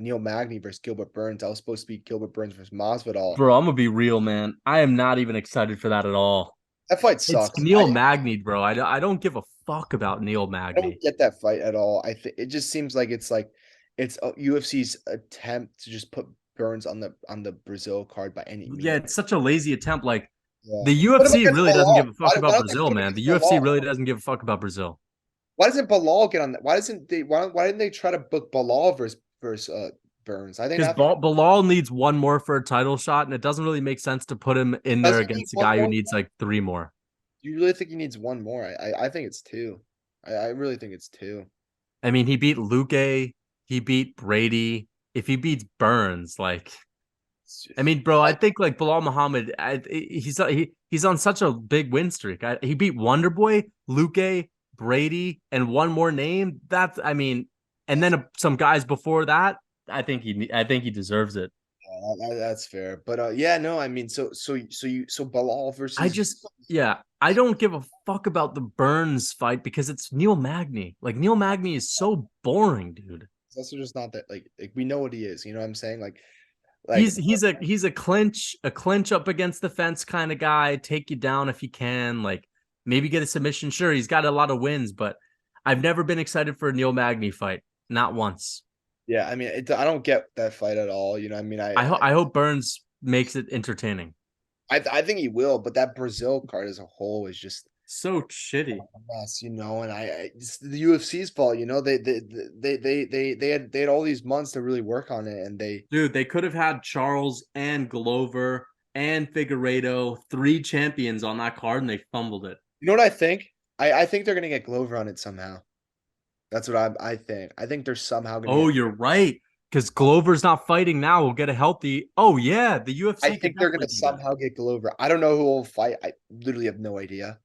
Neil Magny versus Gilbert Burns. That was supposed to be Gilbert Burns versus Masvidal. Bro, I'm gonna be real, man. I am not even excited for that at all. That fight It's sucks. Neil Magny, bro. I don't give a fuck about Neil I don't Magny. get that fight at all. I think it just seems like it's UFC's attempt to just put Burns on the Brazil card by any Yeah, means. it's such a lazy attempt. Like Yeah. the Put him UFC against really doesn't Bilal. give a fuck Why about don't they Brazil, put him man. The against UFC Bilal? really doesn't give a fuck about Brazil. Why doesn't Bilal get on that? Why didn't they try to book Bilal versus Burns? I think Because that fight Bilal needs one more for a title shot, and it doesn't really make sense to put him in there doesn't need against a one guy who more. needs like three more. You really think he needs one more? I think it's two. I really think it's two. I mean, he beat Luque, he beat Brady. If he beats Burns, like It's I just, mean, bro, I think like Bilal Muhammad, he's on such a big win streak. He beat Wonder Boy, Luque, Brady, and one more name. That's I mean, and then some guys before that. I think he deserves it. that's fair. But yeah, no, I mean, so Bilal I versus just yeah, I don't give a fuck about the Burns fight because it's Neil Magny. Like Neil Magny is so boring, dude. that's just not that like we know what he is. You know what I'm saying? Like He's a clinch up against the fence kind of guy, take you down if he can, like maybe get a submission. Sure, he's got a lot of wins, but I've never been excited for a Neil Magny fight, not once. yeah, I mean, I don't get that fight at all. You know, I mean, I hope Burns makes it entertaining. I think he will, but that Brazil card as a whole is just So shitty. a mess, you know. And it's the UFC's fault, you know. They had all these months to really work on it, and they Dude, they could have had Charles and Glover and Figueredo, three champions on that card, and they fumbled it. you know what I think? I think they're gonna get Glover on it somehow. That's what I think. I think they're somehow gonna Oh, get. you're right. Because Glover's not fighting now. We'll get a healthy. Oh, yeah. The I UFC could think they're gonna definitely do that. somehow get Glover. I don't know who will fight. I literally have no idea.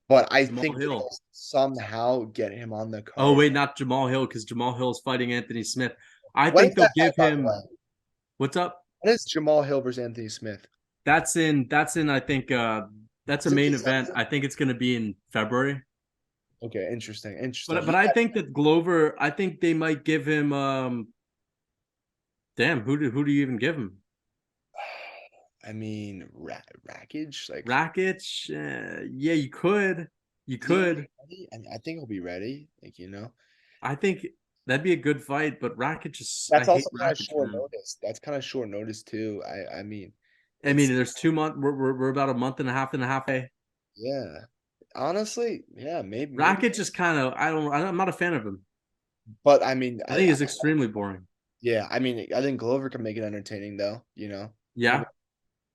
But I Jamal think they're Hill. gonna somehow get him on the Oh, card. wait, not Jamal Hill, because Jamal Hill is fighting Anthony Smith. I When think is they'll that give fight, by the him way? what's up? When is Jamal Hill versus Anthony Smith? I think that's a Is it main event. December? I think it's gonna be in February. Okay, interesting, interesting. But I think that Glover, I think they might give him damn, who do you even give him? I mean, Rackage, like, Rakic? Yeah, you could. You is he gonna be could. ready? I think he'll be ready. Like, you know, I think that'd be a good fight, but Rakic is I that's hate also kind of Rakic, short man. notice. That's kind of short notice too. I mean, I mean, it's there's 2 months. We're about a month and a half away. yeah. Honestly, yeah, maybe. Rakic is kind of I'm not a fan of him. But I mean, I think he's extremely boring. yeah, I mean, I think Glover can make it entertaining though. You know, Yeah,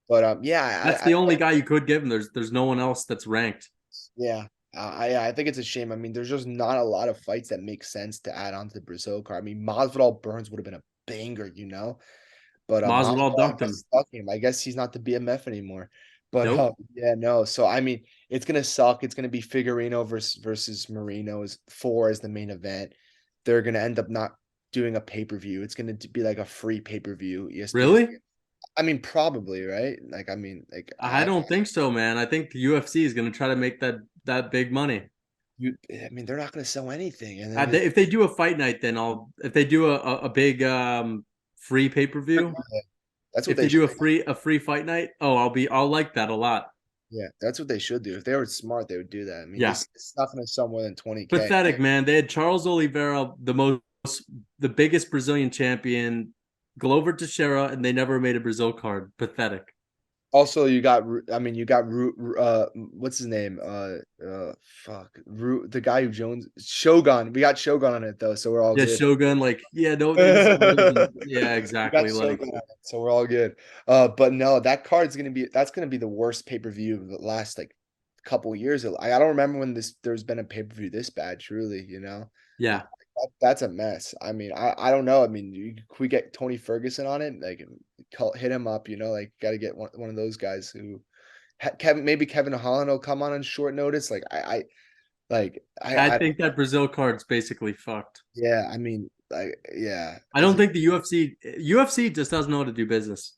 but yeah, that's the only guy you could give him. There's no one else that's ranked. yeah, I think it's a shame. I mean, there's just not a lot of fights that make sense to add on to the Brazil card. I mean, Masvidal Burns would have been a banger, you know, but Masvidal Masvidal, I dunked guess him. stuck him. I guess he's not the BMF anymore. But Nope. yeah, no. So I mean, it's gonna suck. It's gonna be Figurino versus Marino as four as the main event. They're gonna end up not doing a pay per view. It's gonna be like a free pay per view. ESPN. Really? I mean, probably right. Like, I mean, like I don't think so, man. I think the UFC is going to try to make that big money. I mean, they're not gonna sell anything, and then If they do a fight night, then I'll. If they do a big free pay per view, that's what if they they should. do a free fight night, oh, I'll like that a lot. Yeah, that's what they should do. If they were smart, they would do that. I mean, Yeah, it's not going to sell more than 20K. pathetic, man. They had Charles Oliveira, the biggest Brazilian champion, Glover Teixeira, and they never made a Brazil card. Pathetic. Also, I mean, you got what's his name? Fuck, the guy who Jones Shogun. We got Shogun on it though, so we're all Yeah, good. Shogun, like, yeah, no, they just yeah, We got exactly. Like, Shogun on it, so we're all good. But no, that's gonna be the worst pay per view of the last like couple years. I don't remember when there's been a pay per view this bad. Truly, you know. yeah, That's a mess. I mean, I don't know. I mean, could we get Tony Ferguson on it? Like, hit him up. You know, like, got to get one of those guys who maybe Kevin Holland will come on short notice. Like, I I think that Brazil card's basically fucked. yeah. I mean, like, yeah, I don't think the UFC just doesn't know how to do business.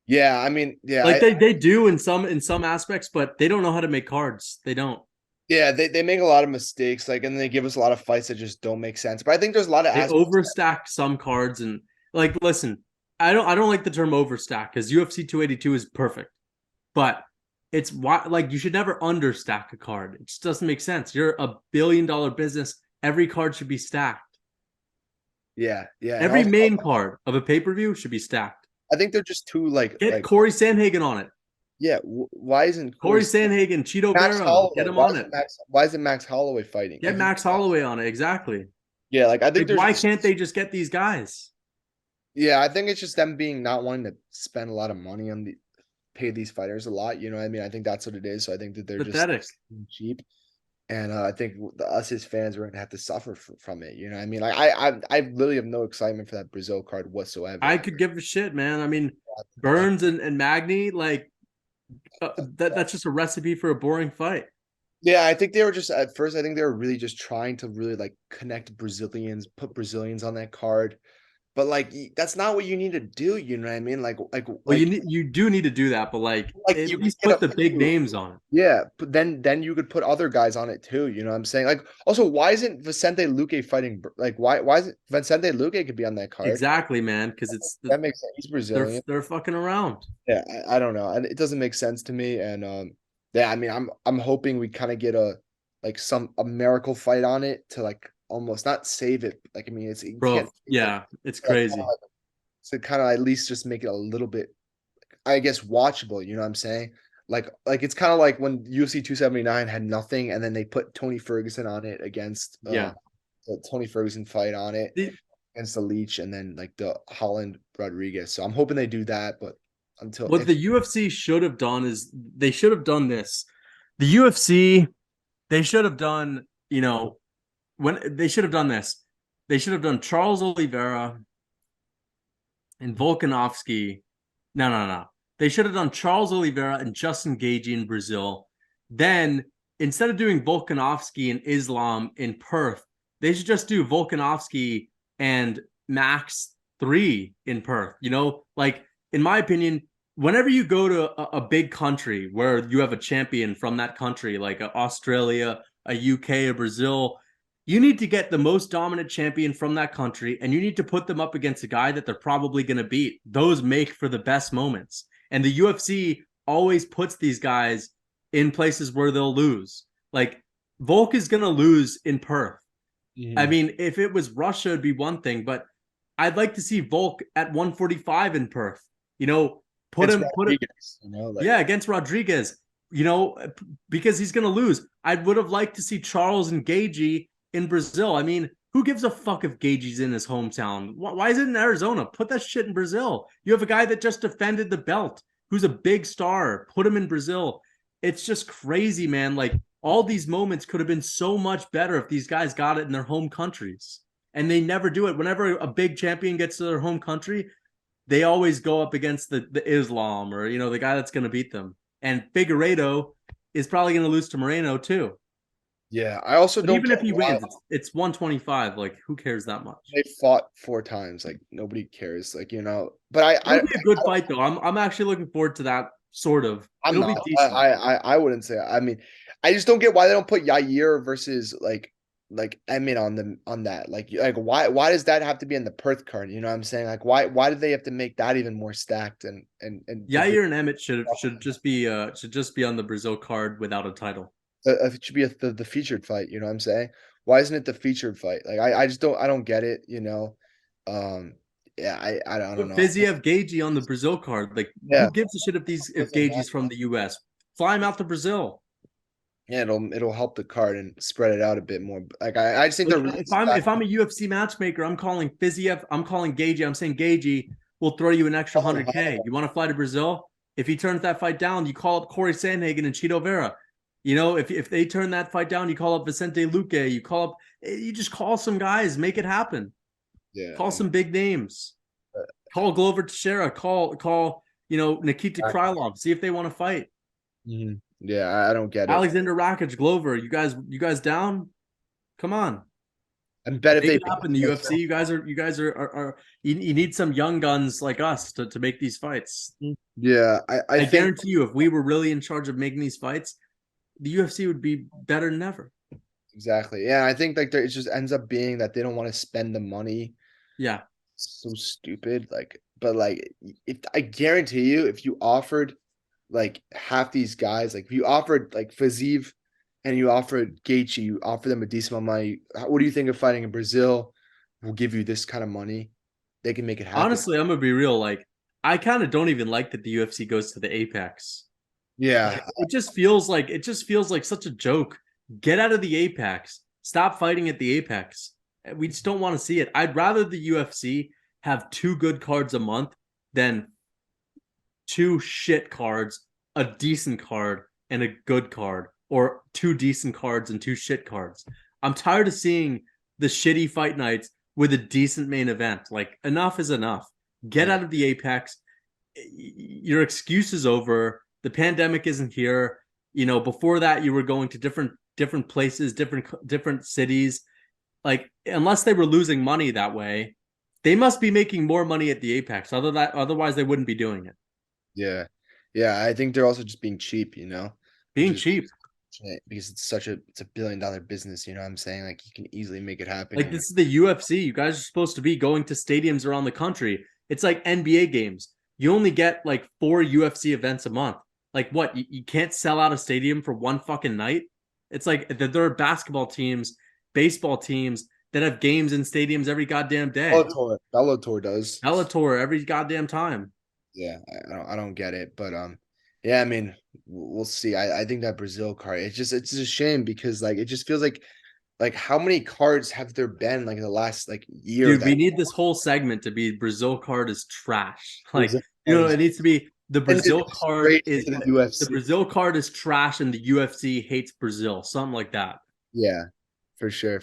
yeah. I mean, yeah, Like they do in some aspects, but they don't know how to make cards. They don't. yeah. They make a lot of mistakes. Like, and they give us a lot of fights that just don't make sense. But I think there's a lot of They aspects. overstack some cards, and Like, listen, I don't like the term overstack because UFC 282 is perfect, but it's why like you should never understack a card. It just doesn't make sense. You're a $1 billion business. Every card should be stacked. Yeah, yeah, and Every also main card of a pay-per-view should be stacked. I think they're just too Get Corey Sandhagen on it. yeah. Why isn't Corey Sandhagen, Cheeto Max Vera, get Holloway? him on it. Why isn't Max Holloway fighting? Get Max Holloway on it. Exactly. Yeah, like I think Like, there's why can't they just get these guys? yeah, I think it's just them being not wanting to spend a lot of money on the pay these fighters a lot. You know what I mean? I think that's what it is. So I think that they're just Pathetic. cheap. And I think us as fans are going to have to suffer from it. You know, what I mean, like I literally have no excitement for that Brazil card whatsoever. I could give a shit, man. I mean, Burns and Magny, like that's just a recipe for a boring fight. Yeah, I think they were just at first. I think they were really just trying to really like connect Brazilians, put Brazilians on that card. But like that's not what you need to do. You know what I mean? Well, you do need to do that, but like like at you could least get put a the big few. names on it. Yeah, but then you could put other guys on it too. You know what I'm saying? Like also, why isn't Vicente Luque fighting? Like why isn't Vicente Luque could be on that card? Exactly, man, because That makes sense. He's Brazilian. they're fucking around. Yeah, I don't know. And it doesn't make sense to me. And yeah, I mean, I'm hoping we kind of get a like a miracle fight on it to like almost not save it. Like I mean, it's you can't Bro, save it, yeah, it's like crazy. to kind of at least just make it a little bit, I guess, watchable. You know what I'm saying? Like it's kind of like when UFC 279 had nothing, and then they put Tony Ferguson on it against Yeah. the Tony Ferguson fight on it The, against the Leech, and then like the Holland Rodriguez. So I'm hoping they do that, but until what if the UFC should have done is they should have done this. The UFC, they should have done, when they should have done this. They should have done Charles Oliveira and Volkanovski. No, no, no. They should have done Charles Oliveira and Justin Gaethje in Brazil. Then instead of doing Volkanovski and Islam in Perth, they should just do Volkanovski and Max 3 in Perth. Like in my opinion, whenever you go to a big country where you have a champion from that country, like Australia, a UK, a Brazil, you need to get the most dominant champion from that country and you need to put them up against a guy that they're probably going to beat. Those make for the best moments. And the UFC always puts these guys in places where they'll lose. Like Volk is going to lose in Perth. I Mhm. mean, if it was Russia, it'd be one thing, but I'd like to see Volk at 145 in Perth. You know, Against put it, Rodriguez, like yeah, against Rodriguez. Because he's going to lose. I would have liked to see Charles and Gagey in Brazil. I mean, who gives a fuck if Gagey's in his hometown? Why is it in Arizona? Put that shit in Brazil. You have a guy that just defended the belt, who's a big star. Put him in Brazil. It's just crazy, man. Like all these moments could have been so much better if these guys got it in their home countries. And they never do it. Whenever a big champion gets to their home country, they always go up against the Islam or the guy that's going to beat them. And Figueiredo is probably going to lose to Moreno too. yeah. I also But don't even get if he why wins, it's 125. Like, who cares that much? they fought 4 times. Like nobody cares. Like but It'll be a good fight though. I'm actually looking forward to that. Sort of. I'm It'll not. be decent. I wouldn't say. I mean, I just don't get why they don't put Yair versus like Emmett on that. Like why does that have to be in the Perth card? You know what I'm saying? Like why did they have to make that even more stacked and Yair and Emmett should just be on the Brazil card without a title. it should be the featured fight. You know what I'm saying? Why isn't it the featured fight? Like I just don't get it. Um, yeah, I don't Put know. Fiziev Gagey on the Brazil card. Like, Yeah, who gives a shit if doesn't Gagey's matter. from the US? Fly him out to Brazil. Yeah, it'll help the card and spread it out a bit more. Like I just think Like they're really if I'm a UFC matchmaker, I'm calling Fiziev, I'm calling Gagey, I'm saying Gagey will throw you an extra 100K. You want to fly to Brazil? If he turns that fight down, you call up Corey Sandhagen and Cheeto Vera. If they turn that fight down, you call up Vicente Luque, you just call some guys, make it happen. yeah. Call some big names. Call Glover Teixeira, call Nikita Krylov, see if they want to fight. Mhm. Yeah, I don't get it. Alexander Rakic, Glover, you guys down? Come on. I bet if Make they it happen. The UFC, you need some young guns like us to make these fights. yeah, I I think guarantee you, if we were really in charge of making these fights, the UFC would be better than ever. exactly. Yeah, I think like it just ends up being that they don't want to spend the money Yeah. so stupid. Like, but like, if I guarantee you, if you offered like half these guys, like if you offered like Fazeev and you offered Gaethje, you offer them a decent amount of money. What do you think of fighting in Brazil? Will give you this kind of money. They can make it happen. Honestly, I'm gonna be real. Like, I kind of don't even like that the UFC goes to the Apex. Like, Yeah. it just feels like such a joke. Get out of the Apex. Stop fighting at the Apex. We just don't want to see it. I'd rather the UFC have two good cards a month than two shit cards, a decent card, and a good card, or two decent cards and two shit cards. I'm tired of seeing the shitty fight nights with a decent main event. Like, enough is enough. Get Yeah. out of the Apex. Your excuse is over. The pandemic isn't here. You know, before that, you were going to different places, different cities. Like, unless they were losing money that way, they must be making more money at the Apex. Otherwise, they wouldn't be doing it. Yeah. Yeah. I think they're also just being cheap, which Being is cheap. because it's a billion-dollar business, you know what I'm saying? Like you can easily make it happen. Like, this is the UFC. You guys are supposed to be going to stadiums around the country. It's like NBA games. You only get like 4 UFC events a month. Like, what? You can't sell out a stadium for one fucking night? It's like there are basketball teams, baseball teams that have games in stadiums every goddamn day. Bellator does. Bellator every goddamn time. Yeah, I don't get it, but yeah, I mean, we'll see. I think that Brazil card, it's just a shame because like it just feels like how many cards have there been like in the last like year Dude, we that need this whole segment to be Brazil card is trash. Like, Brazil card is it needs to be and it's great to the The UFC. Brazil card is trash and the UFC hates Brazil. Something like that. Yeah, for sure.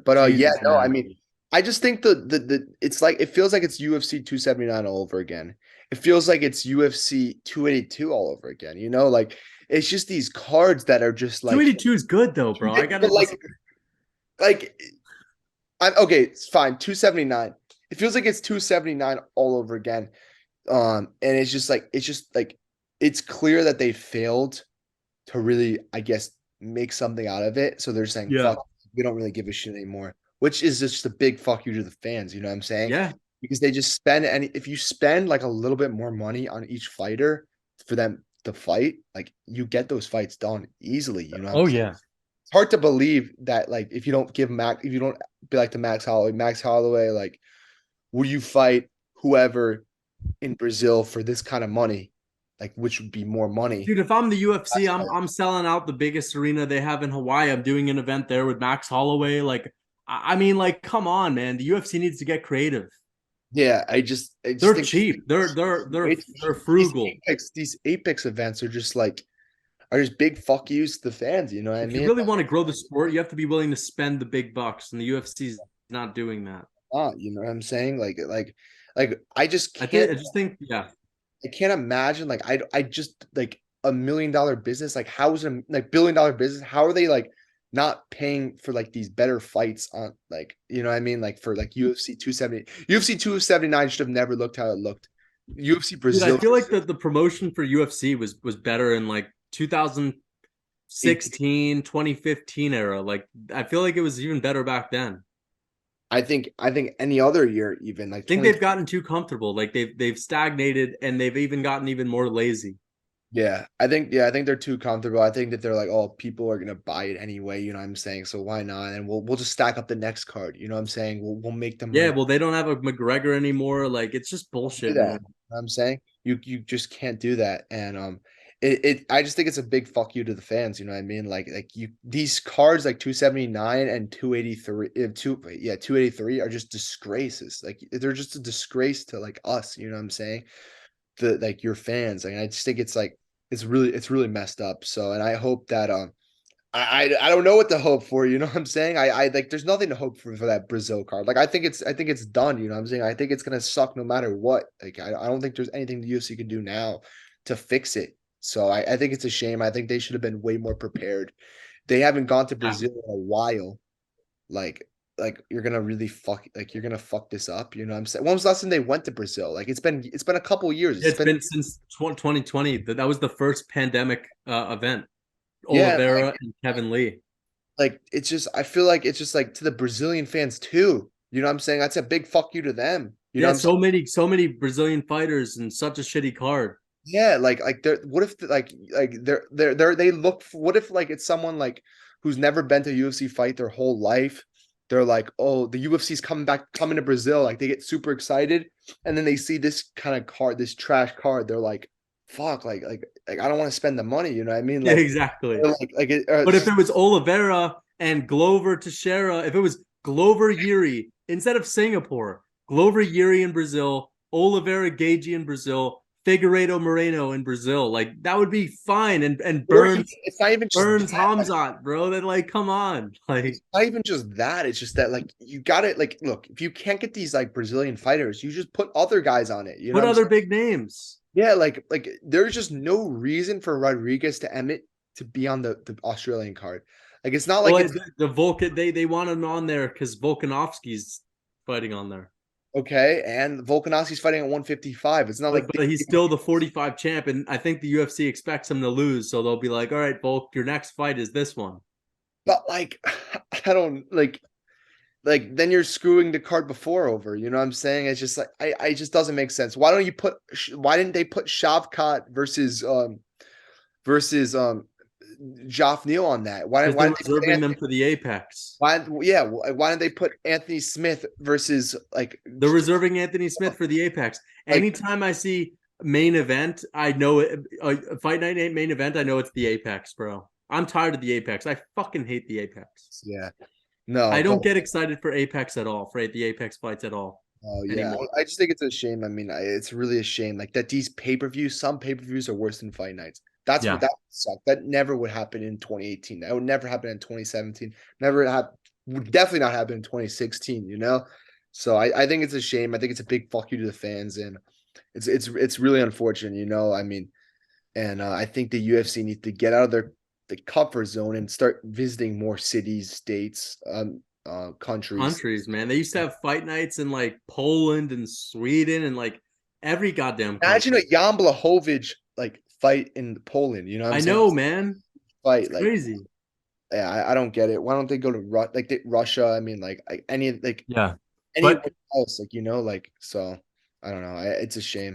But yeah, Jesus, no, I man. mean, I just think the it's like it feels like it's UFC 279 all over again. It feels like it's UFC 282 all over again. Like it's just these cards that are just like 282 is good though, bro. I but gotta just like I'm okay, it's fine. 279. It feels like it's 279 all over again. And it's just like it's clear that they failed to really, I guess, make something out of it. So they're saying, yeah. fuck, we don't really give a shit anymore, which is just a big fuck you to the fans. You know what I'm saying? Yeah. Because they just spend any, if you spend like a little bit more money on each fighter for them to fight, like you get those fights done easily. You know what I'm Oh saying? yeah. It's hard to believe that, like, if you don't be like to Max Holloway, like, would you fight whoever in Brazil for this kind of money? Like, which would be more money? Dude, if I'm the UFC, I'm selling out the biggest arena they have in Hawaii. I'm doing an event there with Max Holloway. Like, I mean, like, come on, man. The UFC needs to get creative. Yeah, I just They're think cheap. way too They're cheap. frugal. These Apex events are just big fuck yous to the fans. You know what I If you mean? really want to grow the sport, you have to be willing to spend the big bucks, and the UFC is not doing that. You know what I'm saying? Like I just I just think, yeah. I can't imagine I just like $1 million business. Like how is it like $1 billion business? How are they like not paying for like these better fights on like you know what I mean? Like for like UFC 270, UFC 279 should have never looked how it looked. UFC Dude, I Brazil feel like the promotion for UFC was better in like 18. 2016, 2015 era. Like, I feel like it was even better back then. I think any other year even like I think 20. they've gotten too comfortable. Like, they've stagnated and they've even gotten even more lazy. Yeah, I think they're too comfortable. I think that they're like, oh, people are gonna buy it anyway, you know what I'm saying? So why not? And we'll just stack up the next card, you know what I'm saying? We'll make them Yeah, money well, they don't have a McGregor anymore. Like, it's just do bullshit, that. man. You know what I'm saying? You just can't do that. And it I just think it's a big fuck you to the fans, you know what I mean? Like you these cards like 279 and 283 283 are just disgraces. Like they're just a disgrace to like us, you know what I'm saying? The like your fans. Like I just think it's like it's really messed up. So and I hope that I don't know what to hope for, you know what I'm saying? I like there's nothing to hope for that Brazil card. Like I think it's done, you know what I'm saying? I think it's gonna suck no matter what. Like I don't think there's anything the UFC can do now to fix it. So I think it's a shame. I think they should have been way more prepared. They haven't gone to Yeah. Brazil in a while. Like you're gonna fuck this up. You know what I'm saying? When was the last time they went to Brazil? Like it's been a couple years. Yeah, It's it's been been since 2020. That was the first pandemic event. yeah, Oliveira and Kevin Lee. like it's just I feel like it's just like to the Brazilian fans too. You know what I'm saying? That's a big fuck you to them. You know Yeah, what I'm saying? so many Brazilian fighters and such a shitty card. Yeah, like they're what if they look for, what if like it's someone like who's never been to a UFC fight their whole life. They're like, oh, the UFC's coming to Brazil. Like they get super excited, and then they see this kind of card, this trash card. They're like, fuck, like I don't want to spend the money. You know what I mean? Yeah, exactly. But It's if just it was Oliveira and Glover Teixeira, if it was Glover Yuri instead of Singapore, Glover Yuri in Brazil, Oliveira Gagey in Brazil, Figueiredo Moreno in Brazil, like that would be fine. And or even, it's not even just Burns that. Hamzat, bro. Then like, come on, It's like not even just that. It's just that like you got it. Like, look, if you can't get these like Brazilian fighters, you just put other guys on it. You know put what I'm other saying? big names. Yeah, like there's just no reason for Rodriguez to Emmett to be on the Australian card. Like it's not like Well, it's the Vulcan they want him on there because Volkanovski's fighting on there. okay, and Volkanovski's fighting at 155. It's not like But he's still the 45 champ, and I think the UFC expects him to lose, so they'll be like, "All right, Volk, your next fight is this one." but like I don't like then you're screwing the card before over. You know what I'm saying? It's just like I just doesn't make sense. Why didn't they put Shavkat versus Joff Neal on that? Because Why they're didn't they put reserving them for the Apex. why didn't they put Anthony Smith versus They're reserving Anthony Smith for the Apex. like Anytime I see main event, I know it. Fight night main event, I know it's the Apex, bro. I'm tired of the Apex. I fucking hate the Apex. yeah. No, I but don't get excited for Apex at all, for the Apex fights at all oh yeah, anymore. I just think it's a shame. I mean, it's really a shame like that these pay-per-views, some pay-per-views are worse than fight nights. That's what Yeah. that would suck. That never would happen in 2018. That would never happen in 2017. Never have would definitely not happen in 2016, you know? So I think it's a shame. I think it's a big fuck you to the fans and it's really unfortunate, you know. I mean, and I think the UFC needs to get out of their the comfort zone and start visiting more cities, states, countries. Countries, man. They used to have fight nights in like Poland and Sweden and like every goddamn Imagine a country. Jan Blachowicz like fight in Poland. You know what I'm I saying? know, man. It's Fight like crazy. yeah, I don't get it. Why don't they go to Russia? I mean, any Yeah. anyone But else, like you know, like so. I don't know. It's a shame.